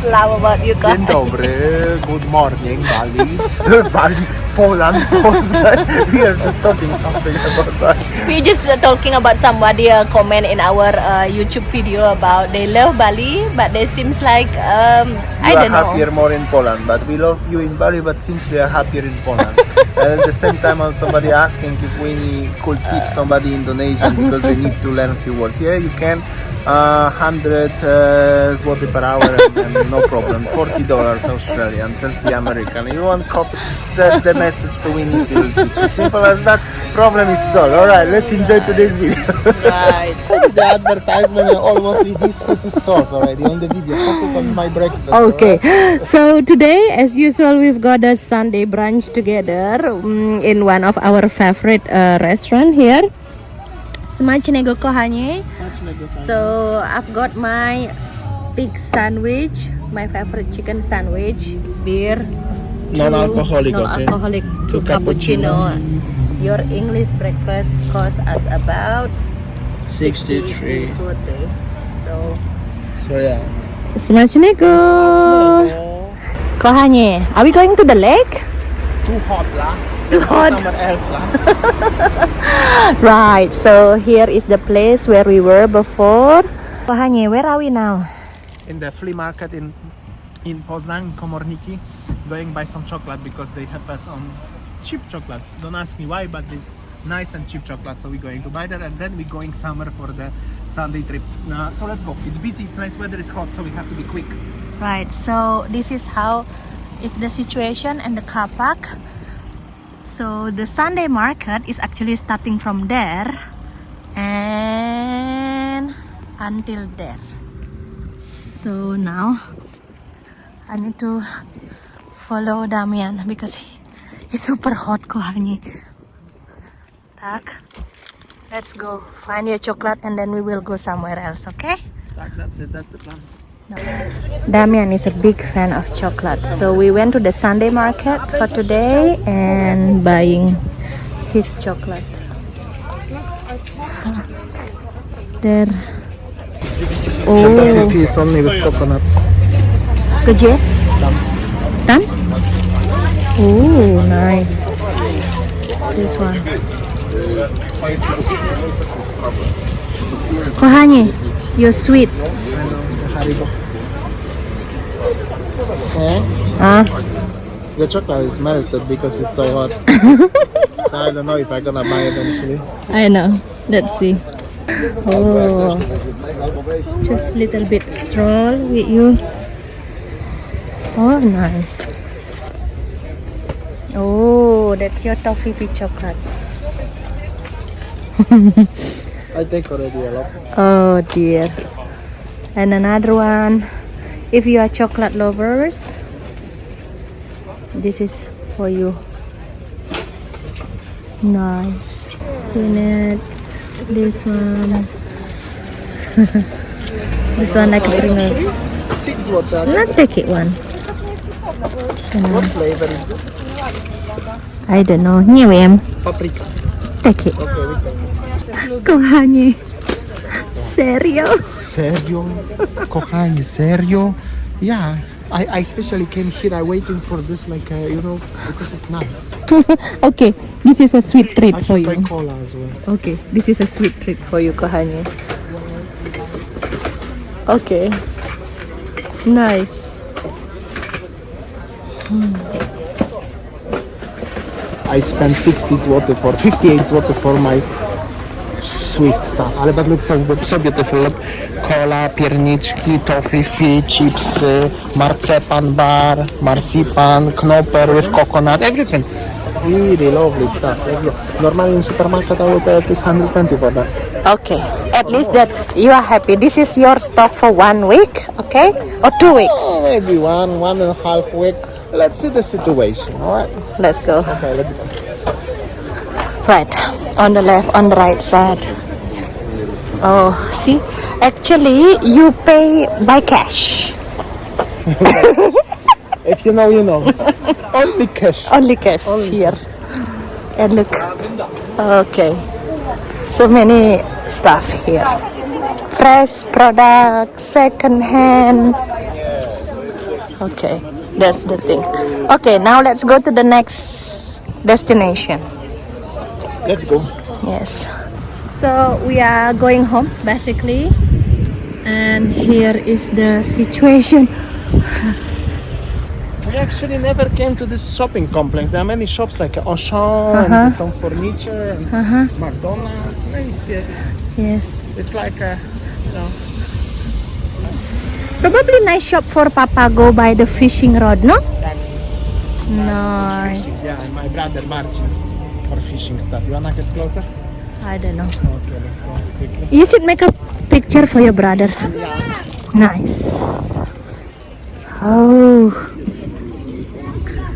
love about you guys. Dzień dobry, good morning, Bali. Bali, Poland, Poznan. We are just talking something about that. We just talking about somebody comment in our YouTube video about they love Bali, but they seems like I don't know. You are happier more in Poland, but we love you in Bali, but seems we are happier in Poland. And at the same time, somebody asking if we could teach somebody Indonesian because they need to learn a few words. Yeah, you can. 100 zloty per hour and no problem. $40 Australian, 30 American. You want copy? Send the message to Winnie. She will teach you. Simple as that. Problem is solved. All right, let's enjoy today's video. Right. The advertisement and all what we discuss is solved already on the video. Focus on my breakfast. Okay, so today, as usual, we've got a Sunday brunch together in one of our favorite restaurant here. Smacznego kochanie. So I've got my big sandwich, my favorite chicken sandwich, beer, Non-alcoholic, non-alcoholic, okay. two Two cappuccino. Your English breakfast costs us about 63 zloty. So yeah. Smacznego. Kochanie, are we going to the lake? Too hot lah. Too hot. Somewhere else lah. Right, so here is the place where we were before. Kochanie, where are we now? In the flea market in Poznań, Komorniki, going buy some chocolate because they have us on cheap chocolate. Don't ask me why, but this nice and cheap chocolate. So we're going to buy that, and then we're going somewhere for the Sunday trip. So let's go. It's busy, it's nice weather, it's hot, so we have to be quick. Right, so this is how is the situation and the car park. So the Sunday market is actually starting from there and until there. So now I need to follow Damian because it's super hot kochani. Tak, let's go find your chocolate and then we will go somewhere else, okay? That's it, that's the plan. Damian is a big fan of chocolate, so we went to the Sunday market for today and buying his chocolate. There. Oh. The coffee is only with coconut. Kece? Tam? Oh, nice. This one. Kochanie, you're sweet. The chocolate is melted because it's so hot. So I don't know if I'm gonna buy it eventually. I know. Let's see. Oh, just little bit stroll with you. Oh, nice. Oh, that's your toffee with chocolate. I take already a lot. Oh dear. And another one. If you are chocolate lovers, this is for you. Nice. Peanuts. This one. This one like a Pringles. 6 water. Not take it one. What flavor is this? I don't know. Nie wiem. Paprika. Take it. Okay, we can. Kochanie. Serio? Serio? Kochani, serio? Yeah. I especially came here. I waiting for this like you know because it's nice. Okay, this is a sweet treat I for should try you. cola as well. Okay, this is a sweet treat for you, kochanie. Okay. Nice. I spent 60 zł for 58 zł for my sweet stuff. Ale but looks so beautiful. Look, cola, pierniczki, toffee, chipsy, marcepan bar, marzipan, knopper with coconut, everything. Really lovely stuff. Normally in supermarket I would pay at least 120 for that. Okay, at least that you are happy. This is your stock for 1 week, okay? Or 2 weeks? Oh, maybe 1.5 week. Let's see the situation, alright? Let's go. Okay, let's go. Right, on the left, on the right side. Oh, see? Actually, you pay by cash. If you know, you know. Only cash. Only cash here. And look. Okay. So many stuff here. Fresh products, second hand. Okay, that's the thing. Okay, now let's go to the next destination. Let's go. Yes. So we are going home basically, and here is the situation. We actually never came to this shopping complex. There are many shops like Auchan and some furniture and McDonald's. Yes. It's like a, you know. Probably nice shop for Papa go by the fishing rod, no? Nice. Yeah, and my brother Marcin for fishing stuff. You wanna get closer? I don't know. Okay, let's go quickly. You should make a picture for your brother. Yeah. Nice. Oh,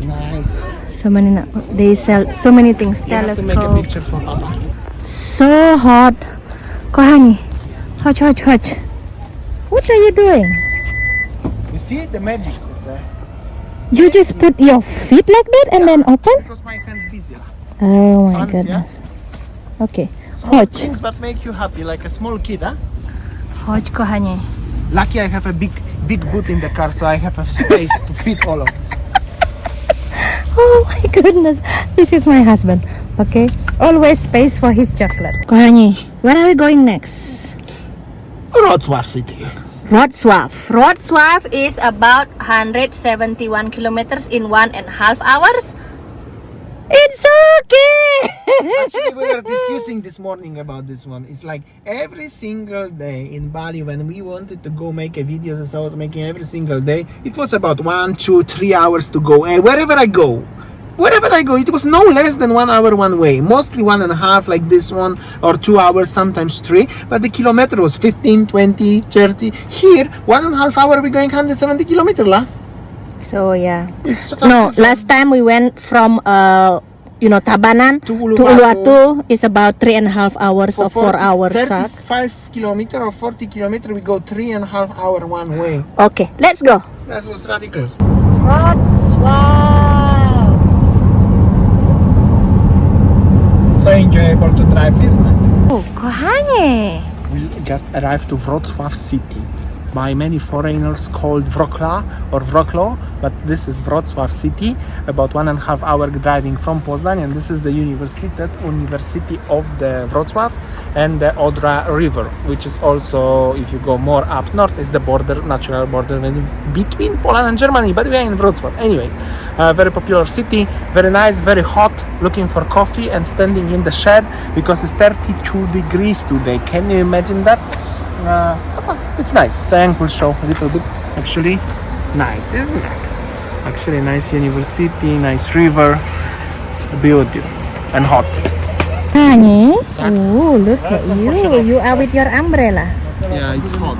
Nice. so many. They sell so many things. You have to make a Telescope. picture for Papa. So hot. Kohani, hot. What are you doing? You see the magic there? You just put your feet like that and then open? Because my hands busy. Oh my Hands, yeah? goodness. Okay. Small Hot. things that make you happy, like a small kid, huh? Hot, kohani. Lucky I have a big boot in the car, so I have a space to fit all of it. Oh my goodness. This is my husband. Okay. Always space for his chocolate. Kohani, where are we going next? Wrocław city. Wrocław. Wrocław is about 171 kilometers in 1.5 hours. It's okay. Actually, we were discussing this morning about this one. It's like every single day in Bali when we wanted to go make a videos, as I was making every single day, it was about 1, 2, 3 hours to go. And wherever I go, it was no less than 1 hour one way. Mostly 1.5 like this one, or 2 hours, sometimes 3. But the kilometer was 15, 20, 30. Here, 1.5 hour we're going 170 kilometers, lah. So yeah. It's totally No, different. last time we went from Tabanan To to Uluwatu is about 3.5 hours or 4 hours. 35 kilometers or 40 kilometers, we go 3.5 hours one way. Okay, let's go. That was ridiculous. Wrocław. So enjoyable to drive, isn't it? Oh, kochanie. We just arrived to Wrocław city. By many foreigners called Wrocław or Wrocław, but this is Wrocław city, about 1.5 hour driving from Poznań, and this is the University of the Wrocław and the Odra River, which is also, if you go more up north, is the border, natural border between Poland and Germany, but we are in Wrocław. Anyway, very popular city, very nice, very hot, looking for coffee and standing in the shed because it's 32 degrees today. Can you imagine that? It's nice. Sayang will show a little bit. Actually, nice, isn't it? Actually, nice university, nice river, beautiful and hot. Kochanie. Oh, look at you. You are with your umbrella. Yeah, it's hot.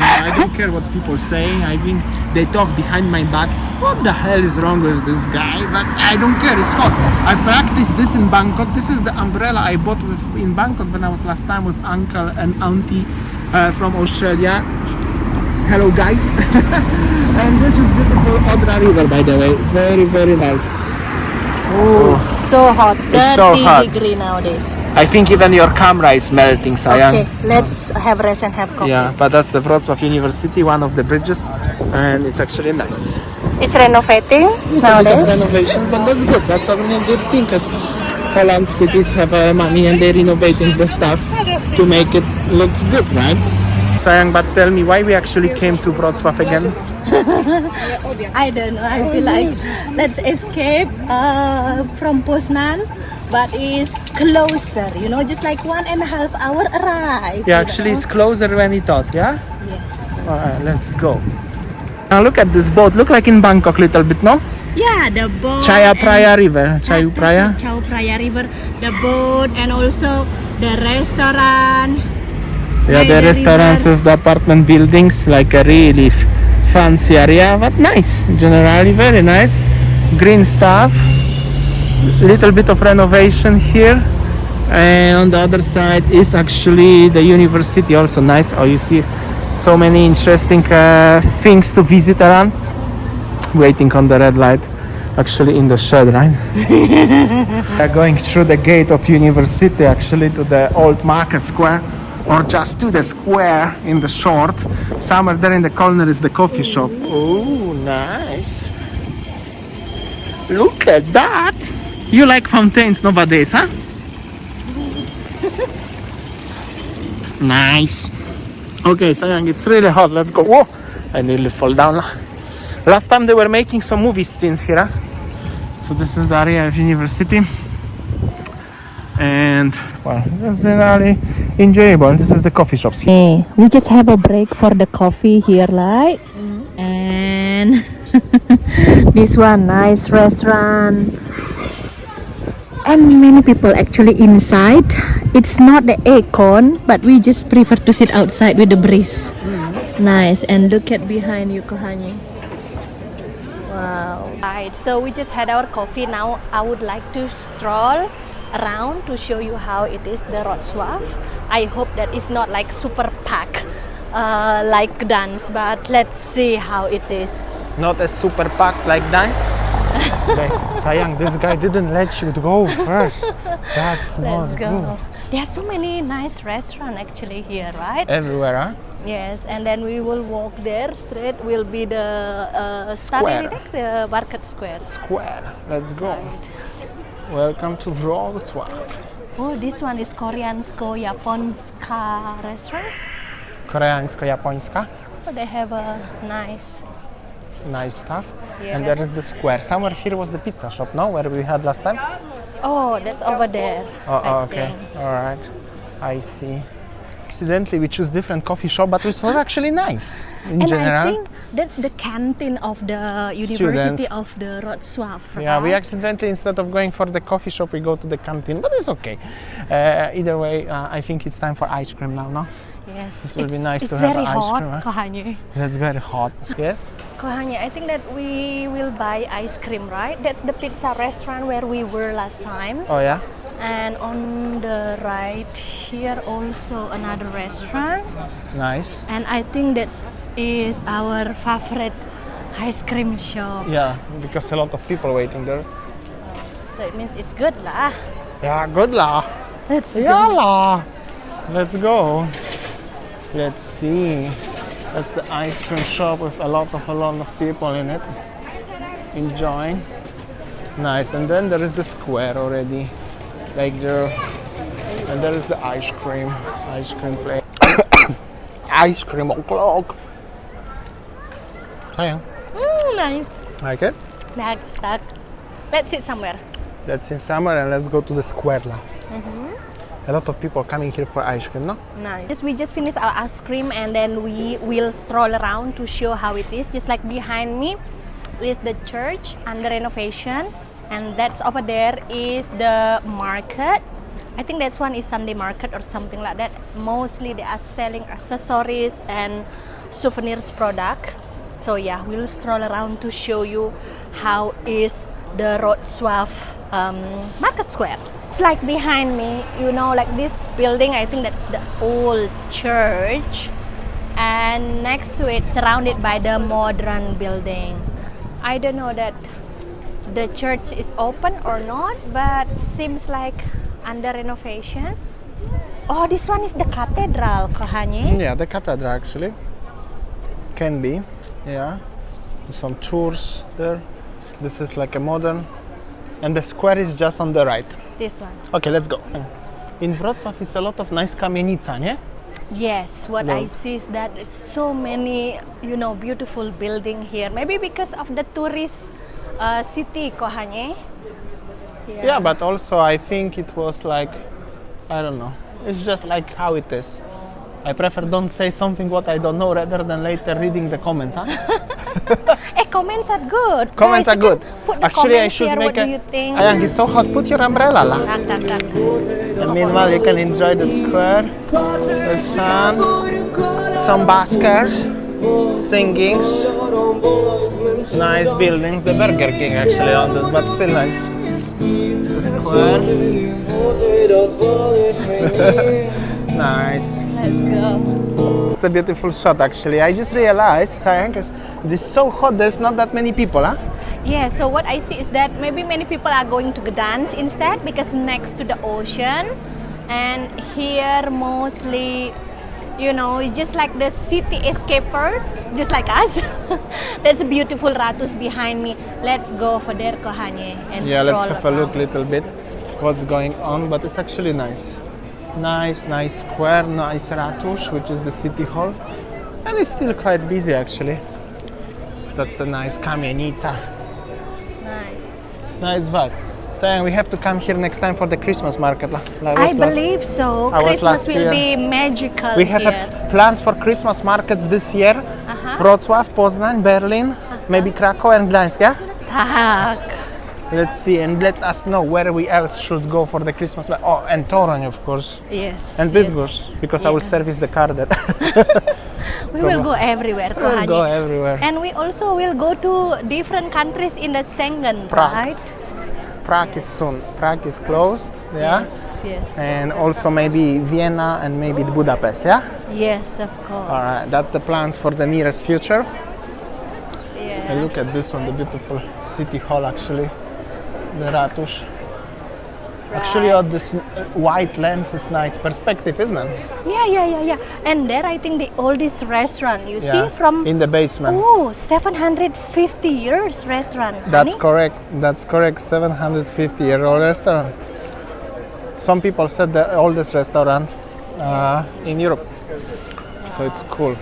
I don't care what people say. I think they talk behind my back. What the hell is wrong with this guy? But I don't care. It's hot. I practiced this in Bangkok. This is the umbrella I bought in Bangkok when I was last time with uncle and auntie from Australia. Hello, guys. And this is beautiful Odra River, by the way. Very, very nice. Oh, it's so hot. 30 It's so hot. degree nowadays. I think even your camera is melting, Sayang. Okay, let's have rest and have coffee. Yeah, but that's the Wrocław University, one of the bridges, and it's actually nice. It's renovating nowadays. Renovations, but that's good. That's a really good thing because Poland cities have money and they're renovating the stuff to make it looks good, right? Sayang, but tell me why we actually came to Wrocław again? I don't know. I feel like let's escape from Poznan, but it's closer. Just like 1.5 hour ride. Yeah, actually it's closer than we thought, yeah? Yes. Alright, let's go. Now look at this boat. Look like in Bangkok little bit, no? Yeah, the boat. Chao and- Phraya River. Chao Phraya. Chao Phraya River, the boat, and also the restaurant. Yeah, by the restaurants river. with the apartment buildings, like a really fancy area, but nice. Generally, very nice. Green stuff. Little bit of renovation here. And on the other side is actually the university, also nice. Oh, you see so many interesting things to visit around. Waiting on the red light, actually in the shed, right? We are going through the gate of university, actually to the old market square. or just to the square in the short. Somewhere there in the corner is the coffee shop. Oh, nice. Look at that. You like fountains nowadays, huh? Nice. Okay, Sayang, it's really hot. Let's go. Whoa, I nearly fall down. Last time they were making some movie scenes here. So this is the area of university. And well, it's really enjoyable. And this is the coffee shops. Hey, we just have a break for the coffee here, like, and this one nice restaurant, and many people actually inside. It's not the aircon, but we just prefer to sit outside with the breeze. Nice, and look at behind you, Kohani. Wow. Right, so we just had our coffee. Now I would like to stroll around to show you how it is the Wrocław. I hope that it's not like super packed like Gdańsk, but let's see how it is. Not as super packed like Gdańsk. Okay, Sayang, this guy didn't let you go first. That's not Let's go. good. There are so many nice restaurants actually here, right? Everywhere, huh? Yes, and then we will walk there straight. Will be the Square. the market square. Square. Let's go. Right. Welcome to Wrocław. Oh, this one is Koreańsko-Japońska restaurant. Koreańsko-Japońska. Oh, they have a nice. Nice stuff. Yeah. And there is the square. Somewhere here was the pizza shop, no? Where we had last time? Oh, that's over there. Oh, I okay. think. All right. I see. Accidentally, we choose different coffee shop, but it was actually nice in And general. I think that's the canteen of the University of the Wrocław, right? Yeah, we accidentally, instead of going for the coffee shop, we go to the canteen, but it's okay. Either way, I think it's time for ice cream now, no? Yes, It will be nice it's to have very ice hot, cream, huh? Kohani. It's very hot. Yes? Kohani, I think that we will buy ice cream, right? That's the pizza restaurant where we were last time. Oh, yeah? And on the right here also another restaurant. Nice. And I think that is our favorite ice cream shop. Yeah, because a lot of people waiting there. So it means it's good lah. Yeah, good lah. Let's Yeah go. lah. Let's go. Let's see. That's the ice cream shop with a lot of people in it. Enjoying. Nice. And then there is the square already. Like there. And there is the ice cream place. Ice cream o'clock. Sayang. Nice. Like it? Tak. Let's sit somewhere. That's in summer and let's go to the square lah. A lot of people coming here for ice cream, no? Nice. We just finished our ice cream and then we will stroll around to show how it is. Just like behind me is the church under renovation, and that's over there is the market. I think this one is Sunday market or something like that. Mostly they are selling accessories and souvenirs product. So yeah, we'll stroll around to show you how is the Wrocław market square. It's like behind me, you know, like this building, I think that's the old church, and next to it surrounded by the modern building. I don't know that the church is open or not, but seems like under renovation. Oh, this one is the cathedral, Kohani. Yeah, the cathedral actually. Can be, yeah. Some tours there. This is like a modern. And the square is just on the right. This one. Okay, let's go. In Wrocław is a lot of nice kamienica, nie? Yes, what No. I see is that there's so many, you know, beautiful building here. Maybe because of the tourist city, Kohani. Yeah, but also I think it was like, I don't know. It's just like how it is. I prefer don't say something what I don't know rather than later reading the comments, huh? Comments are good. Comments Guys, are you good. can Put the Actually, I comments should here. make What do you think? Ayang, it's so hot. Put your umbrella lah. Tak. And meanwhile, you can enjoy the square, the sun, some baskers, singings, nice buildings. The Burger King actually on this, but still nice. The square. Nice. Let's go. It's a beautiful shot actually. I just realized, because this is so hot, there's not that many people, huh? Yeah, so what I see is that maybe many people are going to Gdańsk instead because next to the ocean. And here mostly, you know, it's just like the city escapers, just like us. There's a beautiful ratus behind me. Let's go for there, Kohane, and Yeah, stroll let's have a look around. little bit what's going on, but it's actually nice. Nice square, nice ratusz, which is the city hall. And it's still quite busy actually. That's the nice kamienica. Nice. Nice vibe. So we have to come here next time for the Christmas market. I believe so. I was Christmas last will year. be magical We have here. plans for Christmas markets this year. Wrocław, Poznań, Berlin, maybe Krakow and Gdańsk, yeah? Tak. Let's see and let us know where we else should go for the Christmas. Oh, and Toruń, of course. Yes. And yes. Bydgoszcz, because I will Yes. service the car there. We will go everywhere, We'll Kohane. go everywhere. And we also will go to different countries in the Schengen, Prague. right? Prague is soon. Prague is closed, yeah? Yes, yes. And also maybe Vienna and maybe Budapest, yeah? Yes, of course. All right, that's the plans for the nearest future. Yeah. And look at this one, the beautiful city hall actually, the ratusz. Actually, all this white lens is nice perspective, isn't it? Yeah. And there I think the oldest restaurant, you see, from in the basement. 750 years restaurant. That's honey. correct. That's correct. 750-year-old restaurant. Some people said the oldest restaurant in Europe. So it's cool.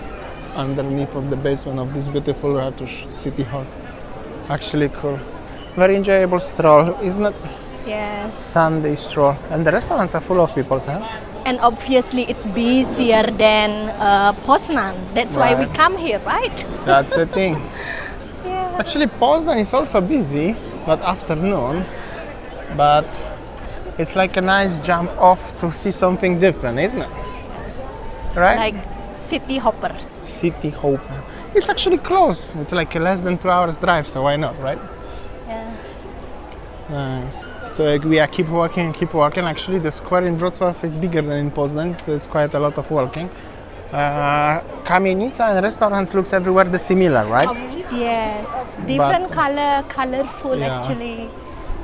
Underneath of the basement of this beautiful ratusz city hall. Actually cool. Very enjoyable stroll, isn't it? Yes. Sunday stroll. And the restaurants are full of people, huh? And obviously it's busier than Poznan. That's why we Right. come here, right? That's the thing. Yeah. Actually, Poznan is also busy, but afternoon. But it's like a nice jump off to see something different, isn't it? Right? Like city hopper. City Hopper. It's actually close. It's like less than 2 hours drive, so why not, right? Yeah. Nice. So we are keep walking. Actually, the square in Wrocław is bigger than in Poznań, so it's quite a lot of walking. Kamienica and restaurants looks everywhere the similar, right? Yes. Different colorful Yeah. actually.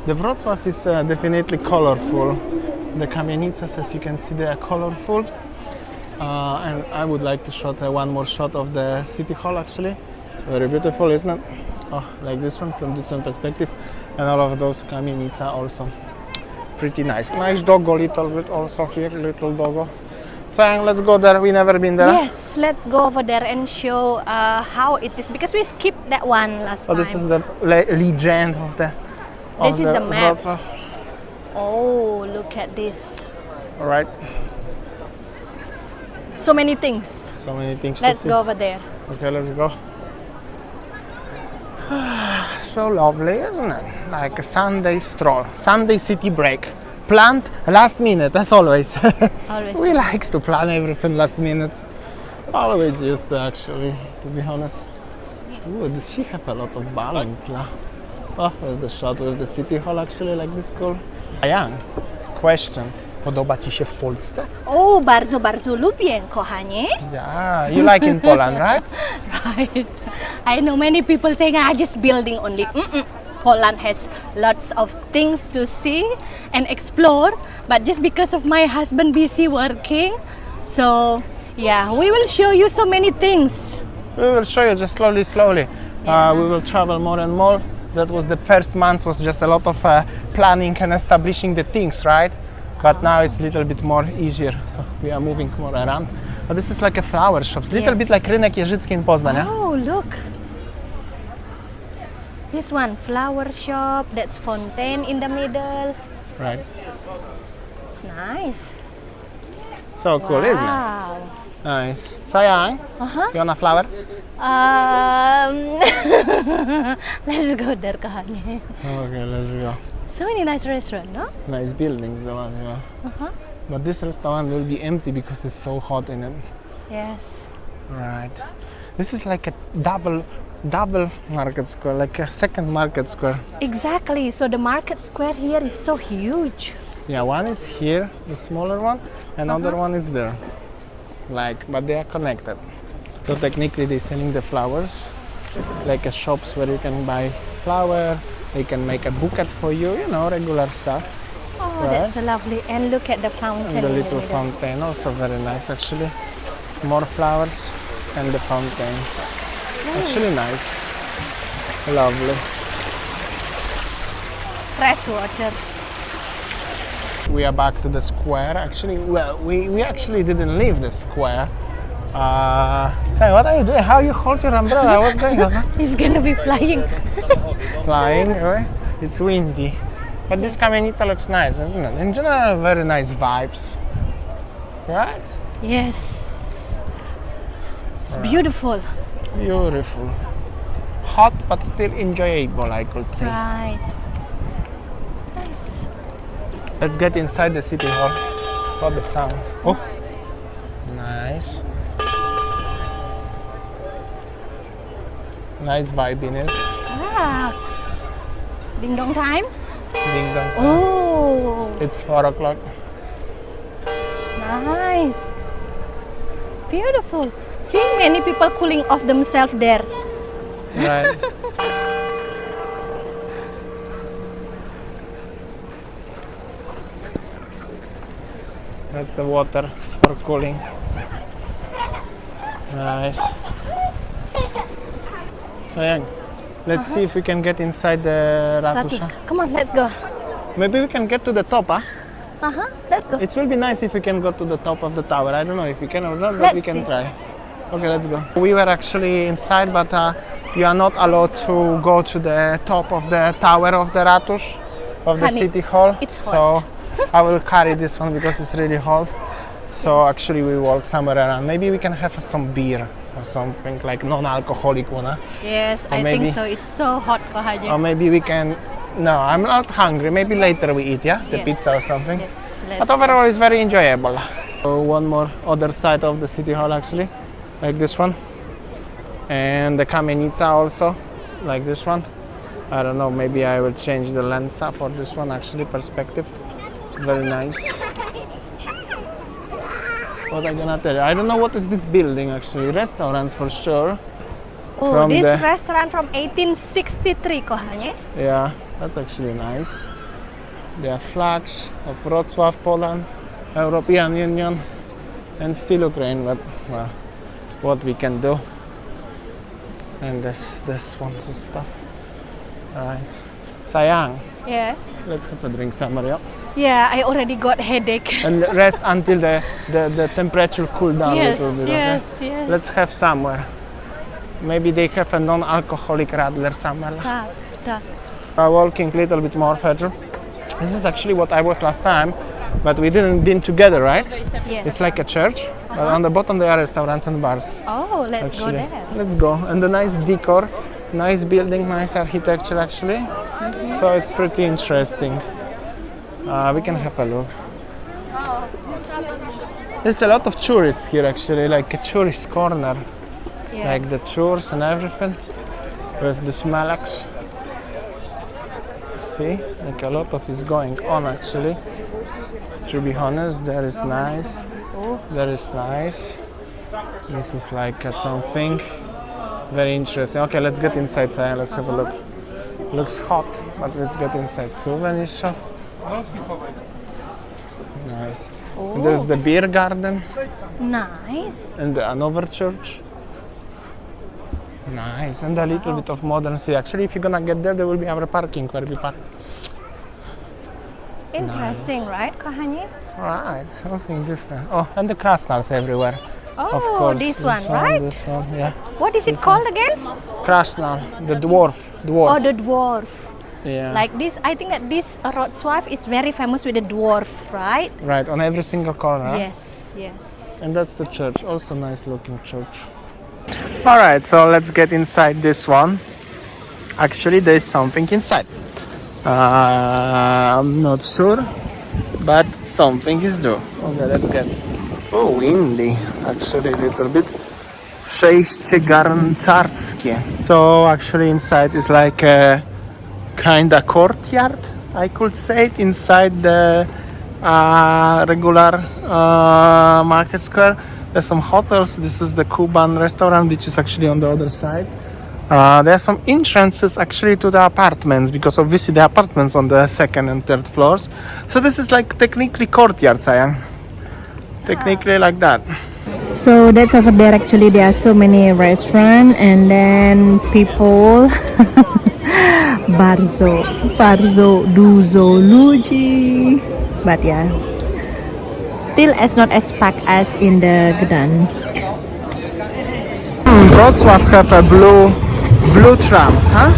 The Wrocław is definitely colorful. The Kamienicas, as you can see, they are colorful. And I would like to shot one more shot of the city hall actually. Very beautiful, isn't it? Oh, like this one from this one perspective. And all of those Kamienica also. Pretty nice. Nice doggo little bit also here, little doggo. Sayang, let's go there. We never been there. Yes, let's go over there and show how it is because we skipped that one last Oh, time. this is the legend of the This is the map. Wrocław. Oh, look at this. All right. So many things. So many things Let's to see. go over there. Okay, let's go. So lovely, isn't it? Like a Sunday stroll, Sunday city break. Planned last minute, as always. Always. We likes to plan everything last minute. Always used to, actually, to be honest. Ooh, does she have a lot of balance? La? Oh, there's the shot with the city hall, actually, like this cool. Ayan, question. Podoba Ci się w Polsce? Oh, bardzo, bardzo lubię, kochanie. Yeah, you like in Poland, right? Right. I know many people saying, just building only. Poland has lots of things to see and explore, but just because of my husband busy working, so yeah, we will show you so many things. We will show you just slowly. Yeah. We will travel more and more. That was the first month was just a lot of planning and establishing the things, right? But now it's a little bit more easier, so we are moving more around. But this is like a flower shop, little bit like Rynek Jeżycki in Poznań. Yeah? Oh, look. This one, flower shop, that's fountain in the middle. Right. Nice. So cool, isn't it? Wow. Nice. Sayang, you want a flower? Let's go there, kahani. Okay, let's go. So many nice restaurants, no? Nice buildings, the ones, yeah. But this restaurant will be empty because it's so hot in it. Yes. Right. This is like a double market square, like a second market square. Exactly. So the market square here is so huge. Yeah, one is here, the smaller one, another one is there. But they are connected. So technically they're selling the flowers, like a shops where you can buy flower, they can make a bouquet for you, regular stuff. Oh, Right. that's so lovely. And look at the fountain. And the in little middle. fountain, also very nice actually. More flowers and the fountain. Actually nice. Lovely. Fresh water. We are back to the square. Actually, well, we actually didn't leave the square. Say, what are you doing? How you hold your umbrella? What's going on? It's gonna be flying. Flying, right? It's windy. But this kamienica looks nice, isn't it? In general, very nice vibes. Right? Yes. It's beautiful. Beautiful. Hot but still enjoyable, I could say. Right. Nice. Let's get inside the city hall. Oh, the sound. Oh, nice. Nice vibe in it. Ah. Ding dong time. Ding dong. Oh, It's 4 o'clock. nice. Beautiful. Seeing many people cooling off themselves there. Right. That's the water for cooling. Nice. So, Yang, let's see if we can get inside the ratusza. Ratus. Come on, let's go. Maybe we can get to the top, huh? Let's go. It will be nice if we can go to the top of the tower. I don't know if we can or not, but we Let's can see. try. Okay, let's go. We were actually inside, but you are not allowed to go to the top of the tower of the Ratusz, of the Honey, city hall. it's So hot. I will carry this one because it's really hot. So actually we walk somewhere around. Maybe we can have some beer or something like non-alcoholic one. Huh? Yes, I maybe- think so. It's so hot, Kohanya. Or maybe we can. No, I'm not hungry. Maybe later we eat, yeah, the Yes. pizza or something. Yes, let's But overall, it's very enjoyable. So one more other side of the city hall actually, like this one, and the kamienica also, like this one. I don't know. Maybe I will change the lens up for this one. Actually, perspective, very nice. What I'm gonna tell you, I don't know what is this building actually. Restaurants for sure. Oh, From this the- restaurant from 1863, Kohanya. Yeah, that's actually nice. There are flags of Wrocław, Poland, European Union, and still Ukraine. But well, what we can do. And this one's and stuff. Alright. Sayang, Yes. let's have a drink somewhere, yeah? Yeah, I already got headache. And rest until the temperature cool down Yes, a little bit. yes, Okay? yes. Let's have somewhere. Maybe they have a non-alcoholic radler somewhere. Tak. Walking a little bit more further. This is actually what I was last time, but we didn't been together, right? Yes. It's like a church, but on the bottom there are restaurants and bars. Oh, let's go Actually, there. let's go. And the nice decor, nice building, nice architecture actually. So it's pretty interesting. We can have a look. There's a lot of tourists here actually, like a tourist corner, Yes. like the tours and everything, with the smalax. See, like a lot of is going on actually. To be honest, there is nice. Oh. There is nice. This is like something very interesting. Okay, let's get inside, Saya. Let's have a look. Looks hot, but let's get inside. Souvenir shop. Nice. And there's the beer garden Nice. and another church. Nice. And a little bit of modern sea. Actually, if you're gonna get there, there will be our parking where we park. Interesting, right, Kohanya? Right, something different. Oh, and the krasnals everywhere. Oh, Of course. this one, right? This one, yeah. What is it called again? Krasnal, the dwarf. Oh, the dwarf. Yeah. Like this, I think that this Wrocław is very famous with the dwarf, right? Right, on every single corner. Yes, yes. And that's the church, also nice looking church. Alright, so let's get inside this one. Actually, there's something inside. I'm not sure, but something is there. Okay, let's get. Oh, windy, actually, a little bit. Przejście garncarskie. So, actually, inside is like a kind of courtyard, I could say it, inside the regular market square. There's some hotels. This is the Cuban restaurant, which is actually on the other side. There are some entrances actually to the apartments, because obviously the apartments on the second and third floors. So this is like technically courtyard, sayang. Technically like that. So that's over there. Actually, there are so many restaurants, and then people. Bardzo, duzo, luci. But yeah, still as not as packed as in the Gdansk. Wrocław have a blue trams, huh?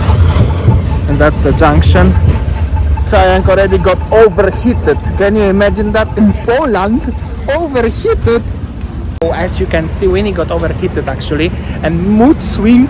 And that's the junction. Sayang already got overheated. Can you imagine that in Poland? Overheated. Oh, as you can see, Winnie got overheated actually, and mood swing.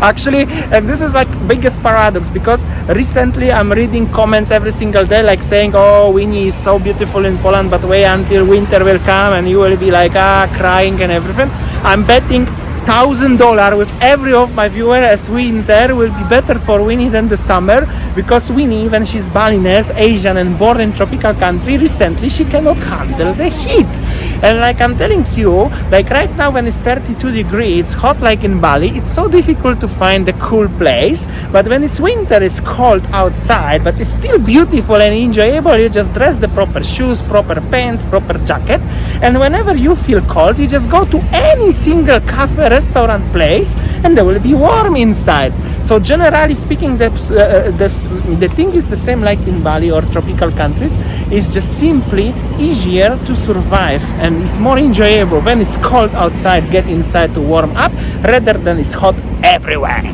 Actually, and this is like biggest paradox, because recently I'm reading comments every single day like saying, oh, Winnie is so beautiful in Poland, but wait until winter will come and you will be like crying and everything. I'm betting $1,000 with every of my viewers as winter will be better for Winnie than the summer, because Winnie, when she's Balinese, Asian and born in tropical country, recently she cannot handle the heat. And like I'm telling you, like right now when it's 32 degrees, it's hot like in Bali, it's so difficult to find a cool place. But when it's winter, it's cold outside, but it's still beautiful and enjoyable. You just dress the proper shoes, proper pants, proper jacket. And whenever you feel cold, you just go to any single cafe, restaurant place, and there will be warm inside. So generally speaking, the thing is the same like in Bali or tropical countries. It's just simply easier to survive, and it's more enjoyable when it's cold outside, get inside to warm up, rather than it's hot everywhere.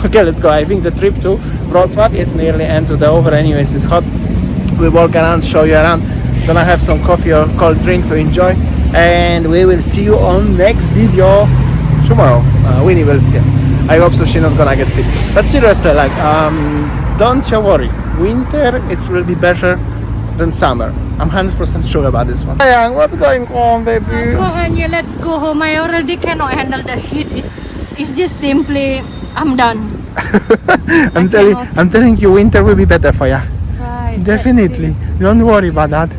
Okay, let's go. I think the trip to Wrocław is nearly end to the over. Anyways, it's hot. We walk around, show you around. Then I have some coffee or cold drink to enjoy, and we will see you on next video tomorrow. Winnie will film. I hope so she's not gonna get sick. But seriously, like, don't you worry. Winter, it will be better than summer. I'm 100% sure about this one. Hey, what's going on, baby? Kohanya, let's go home. I already cannot handle the heat. It's just simply, I'm done. I'm telling you, winter will be better for you. Right. Definitely. Don't worry about that.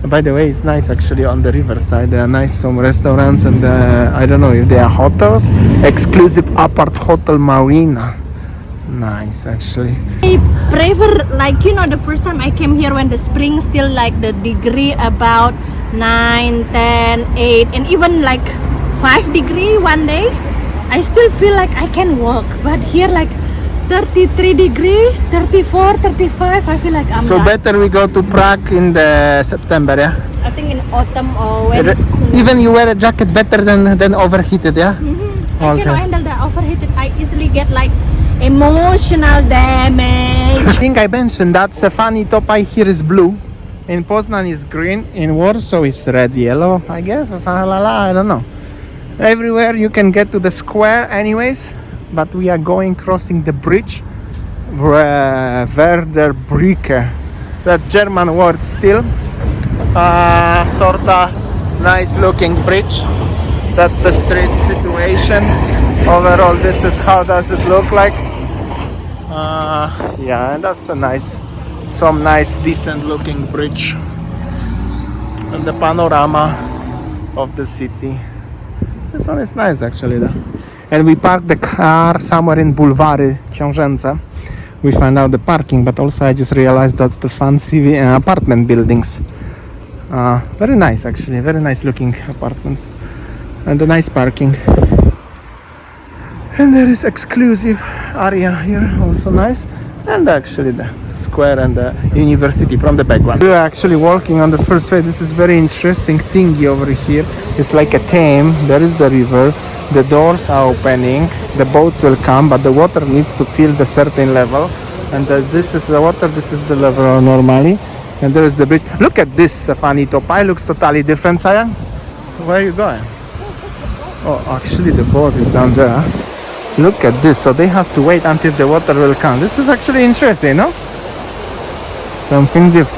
By the way, it's nice actually on the riverside. There are nice some restaurants, and I don't know if they are hotels. Exclusive apart hotel marina. Nice actually. I prefer, like, you know, the first time I came here when the spring still like the degree about 9, 10, 8 and even like 5 degree one day. I still feel like I can walk, but here like 33 degree, 34, 35, I feel like I'm So done. better we go to Prague in the September, yeah? I think in autumn or when it's cool. Even you wear a jacket better than overheated, yeah? I Okay. cannot handle the overheated. I easily get like emotional damage. I think I mentioned that Stefani Topaj here is blue. In Poznan is green. In Warsaw is red, yellow, I guess, or something like that. I don't know. Everywhere you can get to the square anyways, but we are crossing the bridge. Werder Brücke. That German word still. Sorta nice looking bridge. That's the street situation. Overall, this is how does it look like. Yeah, and that's some nice decent looking bridge. And the panorama of the city. This one is nice actually though. And we parked the car somewhere in Bulwary Książęce. We found out the parking, but also I just realized that's the fancy apartment buildings. Very nice actually, very nice looking apartments. And a nice parking. And there is exclusive area here, also nice. And actually the square and the university from the background. We are actually walking on the first way. This is very interesting thingy over here. It's like a Thames. There is the river. The doors are opening. The boats will come, but the water needs to fill the certain level. And this is the water. This is the level normally. And there is the bridge. Look at this, Stefani Topaj. Looks totally different, Sayang. Where are you going? Oh, actually the boat is down there. Look at this. So they have to wait until the water will come. This is actually interesting, no? Something different.